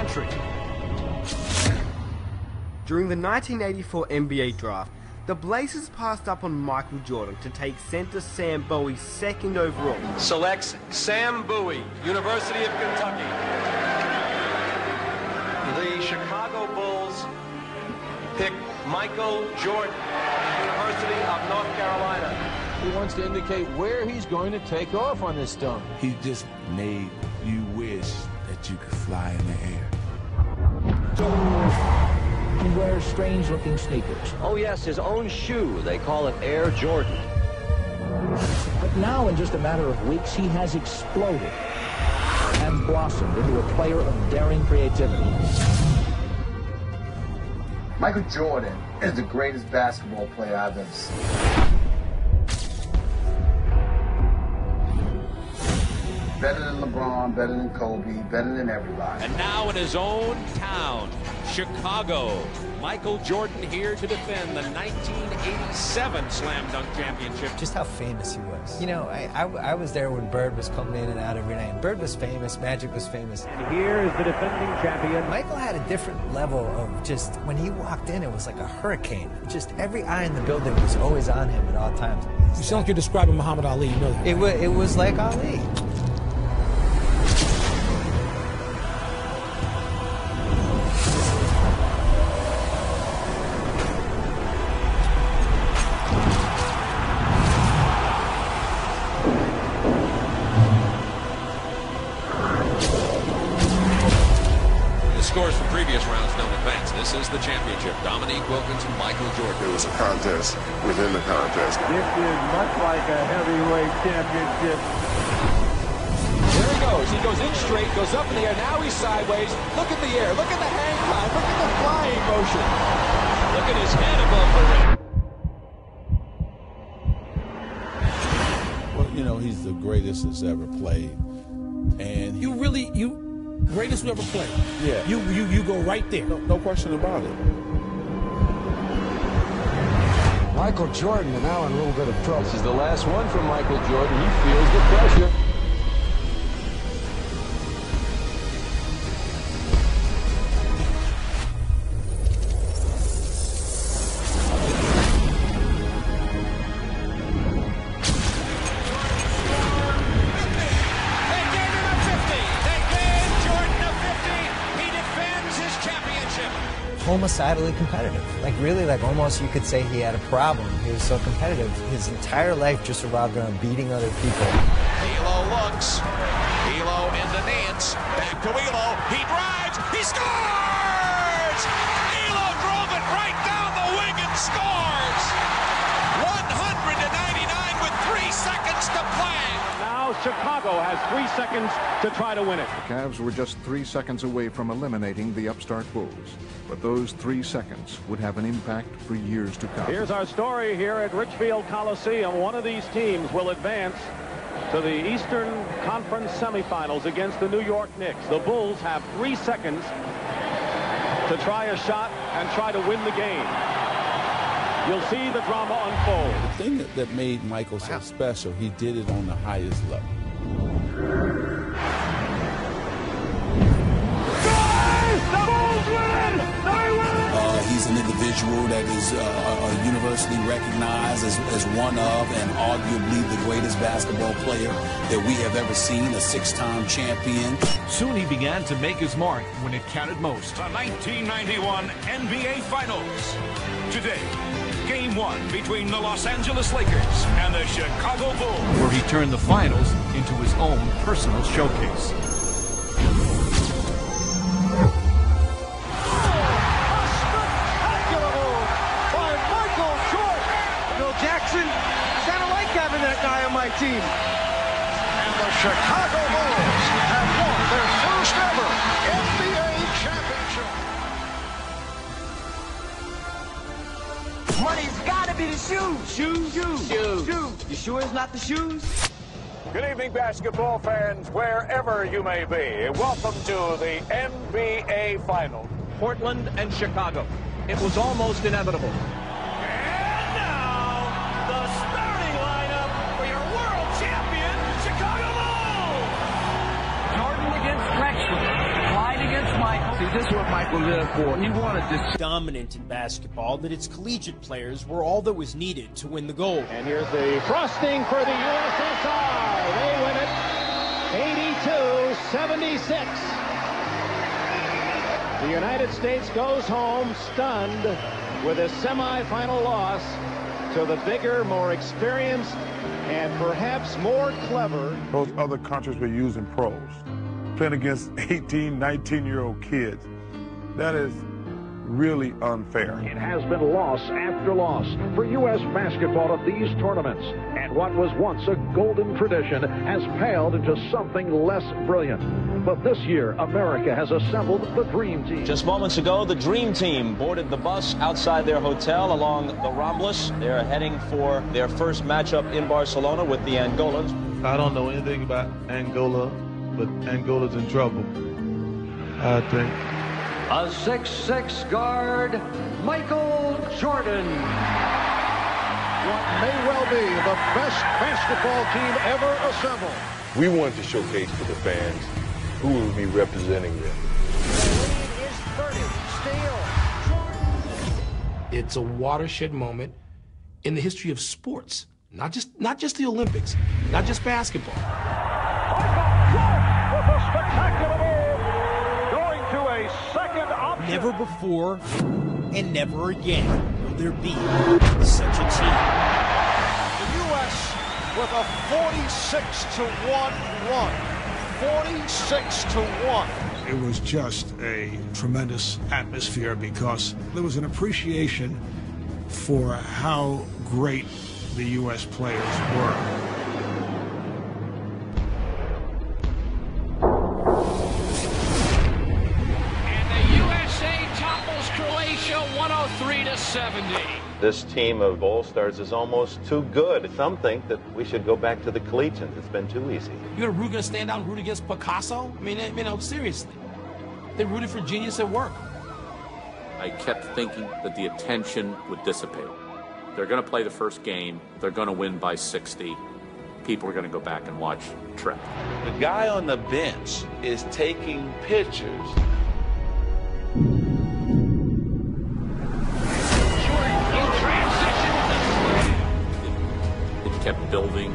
country. During the 1984 NBA draft, the Blazers passed up on Michael Jordan to take center Sam Bowie second overall. Selects Sam Bowie, University of Kentucky. The Chicago Bulls pick Michael Jordan, University of North Carolina. He wants to indicate where he's going to take off on this dunk. He just made you wish that you could fly in the air. He wears strange-looking sneakers. Oh yes, his own shoe. They call it Air Jordan. But now, in just a matter of weeks, he has exploded and blossomed into a player of daring creativity. Michael Jordan is the greatest basketball player I've ever seen. Better than LeBron, better than Kobe, better than everybody. And now in his own town, Chicago, Michael Jordan here to defend the 1987 Slam Dunk Championship. Just how famous he was. You know, I was there when Bird was coming in and out every night. Bird was famous, Magic was famous. And here is the defending champion. Michael had a different level of just, when he walked in, it was like a hurricane. Just every eye in the building was always on him at all times. You sound like you're describing Muhammad Ali, you know that. It was like Ali. Scores from previous rounds don't advance. This is the championship. Dominique Wilkins and Michael Jordan. It was a contest within the contest. This is much like a heavyweight championship. There he goes. He goes in straight, goes up in the air. Now he's sideways. Look at the air. Look at the hang time. Look at the flying motion. Look at his head above the rim. Well, you know, he's the greatest that's ever played. And Greatest who ever played. Yeah. You go right there. No question about it. Michael Jordan is now in a little bit of trouble. This is the last one from Michael Jordan. He feels the pressure. Homicidally competitive. Like really, like almost you could say he had a problem. He was so competitive. His entire life just revolved around beating other people. Elo looks. Elo into Nance. Back to Elo. He drives. He scores! Elo drove it right down the wing and scores! 199 with 3 seconds to play. Now Chicago has 3 seconds to try to win it. The Cavs were just 3 seconds away from eliminating the upstart Bulls. But those 3 seconds would have an impact for years to come. Here's our story here at Richfield Coliseum. One of these teams will advance to the Eastern Conference semifinals against the New York Knicks. The Bulls have 3 seconds to try a shot and try to win the game. You'll see the drama unfold. The thing that made Michael so special, he did it on the highest level. He's an individual that is universally recognized as one of and arguably the greatest basketball player that we have ever seen, a 6-time champion. Soon he began to make his mark when it counted most. The 1991 NBA Finals. Today, Game 1 between the Los Angeles Lakers and the Chicago Bulls, where he turned the finals into his own personal showcase. Team. And the Chicago Bulls have won their first ever NBA championship. Money's gotta be the shoes. Shoes. You sure it's not the shoes? Good evening, basketball fans, wherever you may be. Welcome to the NBA Finals. Portland and Chicago. It was almost inevitable. The This is what Michael lived for. He wanted this. Dominant in basketball that its collegiate players were all that was needed to win the gold. And here's the thrusting for the USSR. They win it 82-76. The United States goes home stunned with a semifinal loss to the bigger, more experienced, and perhaps more clever. Those other countries were using pros, playing against 18, 19-year-old kids. That is really unfair. It has been loss after loss for U.S. basketball at these tournaments. And what was once a golden tradition has paled into something less brilliant. But this year, America has assembled the Dream Team. Just moments ago, the Dream Team boarded the bus outside their hotel along the Ramblas. They're heading for their first matchup in Barcelona with the Angolans. I don't know anything about Angola, but Angola's in trouble, I think. A 6'6" guard, Michael Jordan. What may well be the best basketball team ever assembled. We wanted to showcase to the fans who will be representing them. The lead is 30. Steal. It's a watershed moment in the history of sports, not just the Olympics, not just basketball. With a spectacular move, going to a second option. Never before and never again will there be such a team. The U.S. with a 46-1 run. 46-1. It was just a tremendous atmosphere because there was an appreciation for how great the U.S. players were. Croatia 103-70. This team of All Stars is almost too good. Some think that we should go back to the Collegians. It's been too easy. You're going to stand out and root against Picasso? I mean, seriously. They rooted for genius at work. I kept thinking that the attention would dissipate. They're going to play the first game. They're going to win by 60. People are going to go back and watch Trip. The guy on the bench is taking pictures. Kept building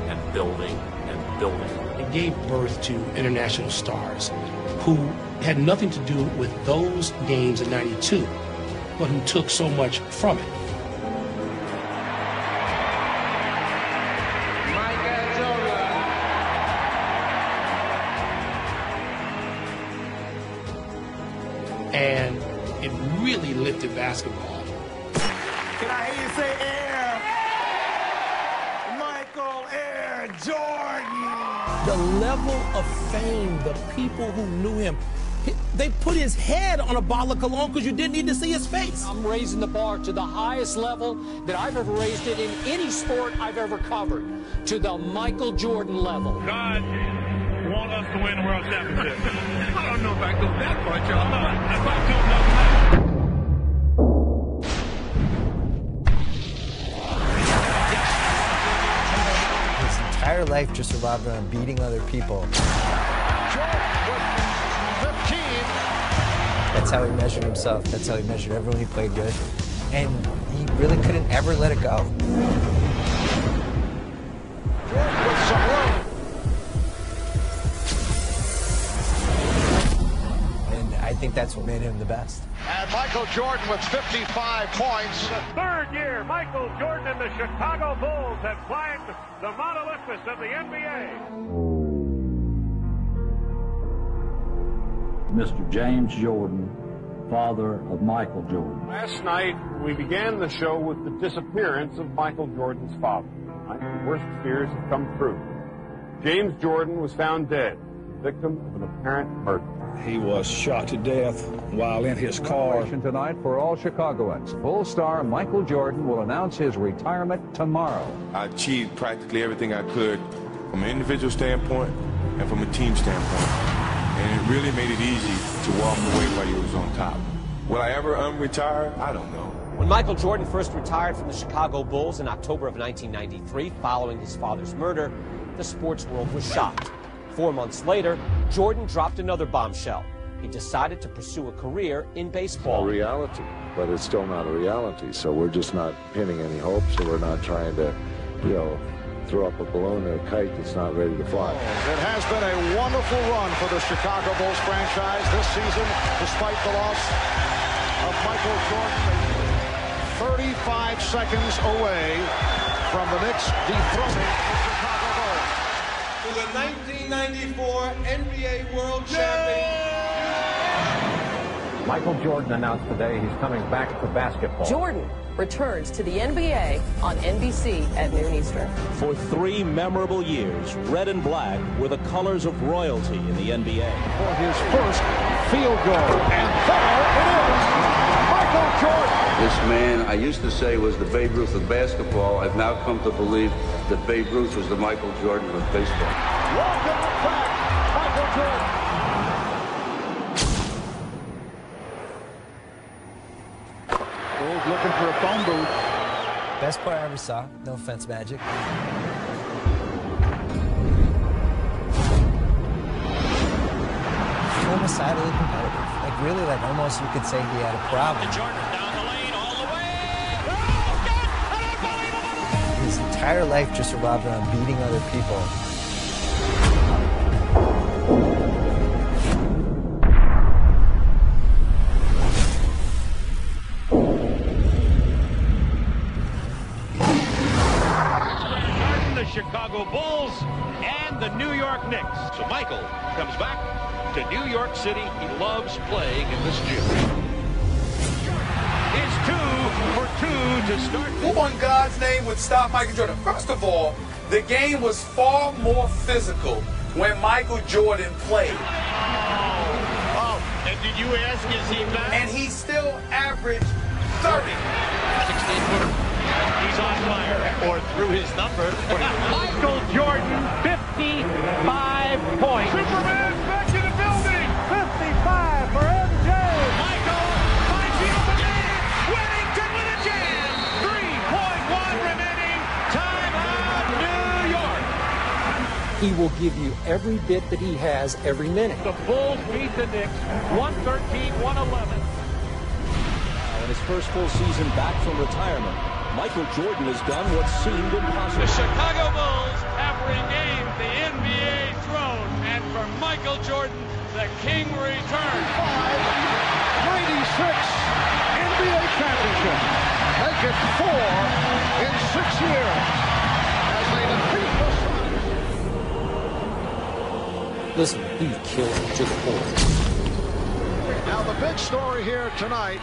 and building and building. It gave birth to international stars who had nothing to do with those games in '92, but who took so much from it. And it really lifted basketball. Can I hear you say air? Michael Air Jordan! The level of fame, the people who knew him, they put his head on a bottle of cologne because you didn't need to see his face. I'm raising the bar to the highest level that I've ever raised it in any sport I've ever covered, to the Michael Jordan level. God want us to win the World Championship. I don't know if I go that far, y'all. If I go His entire life just revolved around beating other people. That's how he measured himself. That's how he measured everyone he played with. And he really couldn't ever let it go. And I think that's what made him the best. And Michael Jordan with 55 points. The third year, Michael Jordan and the Chicago Bulls have climbed the Mount Olympus of the NBA. Mr. James Jordan, father of Michael Jordan. Last night, we began the show with the disappearance of Michael Jordan's father. Tonight, the worst fears have come true. James Jordan was found dead, victim of an apparent murder. He was shot to death while in his car. Tonight for all Chicagoans. Full star Michael Jordan will announce his retirement tomorrow. I achieved practically everything I could from an individual standpoint and from a team standpoint. And it really made it easy to walk away while you was on top. Will I ever retire? I don't know. When Michael Jordan first retired from the Chicago Bulls in October of 1993, following his father's murder, the sports world was shocked. 4 months later, Jordan dropped another bombshell. he decided to pursue a career in baseball. A reality, but it's still not a reality. So we're just not pinning any hopes, so we're not trying to, throw up a balloon or a kite that's not ready to fly. It has been a wonderful run for the Chicago Bulls franchise this season, despite the loss of Michael Jordan. 35 seconds away from the Knicks dethroning the Chicago Bulls. To the 1994 NBA World Champion. Michael Jordan announced today he's coming back to basketball. Jordan returns to the NBA on NBC at noon Eastern. For 3 memorable years, red and black were the colors of royalty in the NBA. For his first field goal, and there it is, Michael Jordan. This man, I used to say, was the Babe Ruth of basketball. I've now come to believe that Babe Ruth was the Michael Jordan of baseball. Welcome back, Michael Jordan. Bulls looking for a phone booth. Best player I ever saw. No offense, Magic. Homicidally competitive. Like really, almost you could say he had a problem. Jordan down the lane all the way. His entire life just revolved around beating other people. Chicago Bulls and the New York Knicks. So Michael comes back to New York City. He loves playing in this gym. It's 2 for 2 to start. Who in God's name would stop Michael Jordan? First of all, the game was far more physical when Michael Jordan played. Oh, and did you ask, is he back? And he still averaged 30. 16-footer. He's on fire, or through his number. Michael Jordan, 55 points. Superman's back in the building. 55 for MJ. Michael finds the open man. Wellington with a jam. 3.1 remaining. Timeout, New York. He will give you every bit that he has every minute. The Bulls beat the Knicks 113-111. In his first full season back from retirement, Michael Jordan has done what seemed impossible. The Chicago Bulls have regained the NBA throne, and for Michael Jordan, the king returns. 96 NBA championship. Make it 4 in 6 years as they defeat the Suns. Listen, he killed him to the core. Now the big story here tonight,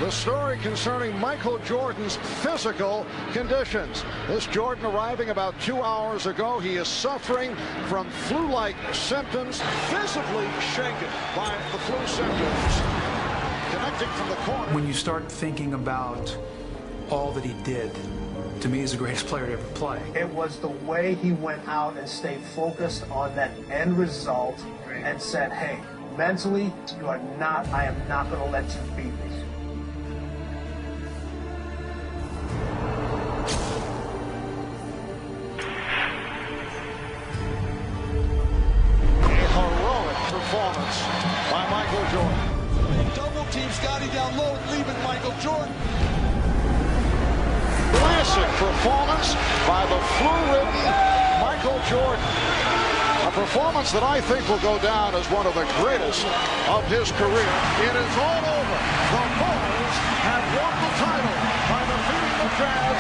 the story concerning Michael Jordan's physical conditions. This Jordan arriving about 2 hours ago. He is suffering from flu-like symptoms, visibly shaken by the flu symptoms. Connecting from the corner. When you start thinking about all that he did, to me, he's the greatest player to ever play. It was the way he went out and stayed focused on that end result and said, hey, mentally, I am not going to let you beat me. A heroic performance by Michael Jordan. Double team Scotty down low, leaving Michael Jordan. Classic performance by the flu-ridden Michael Jordan. A performance that I think will go down as one of the greatest of his career. It is all over. The Bulls have won the title by defeating the Jazz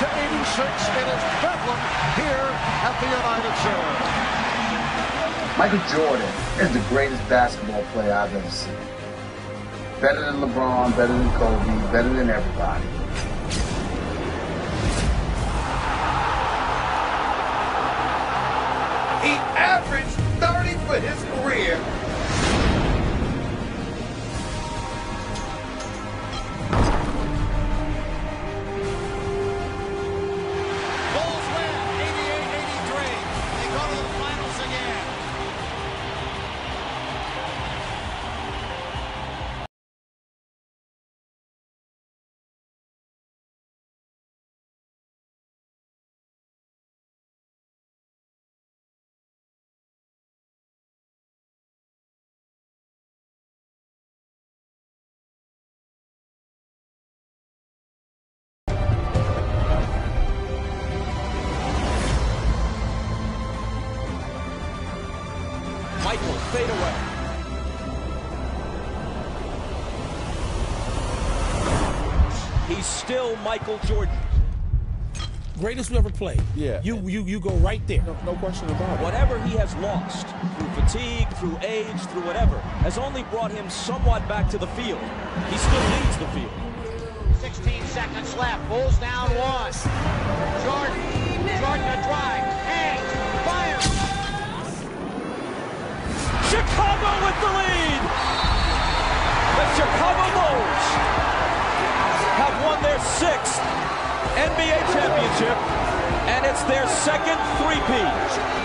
90-86. It is Bedlam here at the United Center. Michael Jordan is the greatest basketball player I've ever seen. Better than LeBron, better than Kobe, better than everybody. He averaged 30 for his career. he's still Michael Jordan. Greatest who ever played. Yeah. You go right there. No question about it. Whatever he has lost, through fatigue, through age, through whatever, has only brought him somewhat back to the field. He still leads the field. 16 seconds left. Bulls down 1. Jordan to drive. Hangs. Fires. Chicago with the lead. The Chicago Bulls have won their 6th NBA championship, and it's their second three-peat.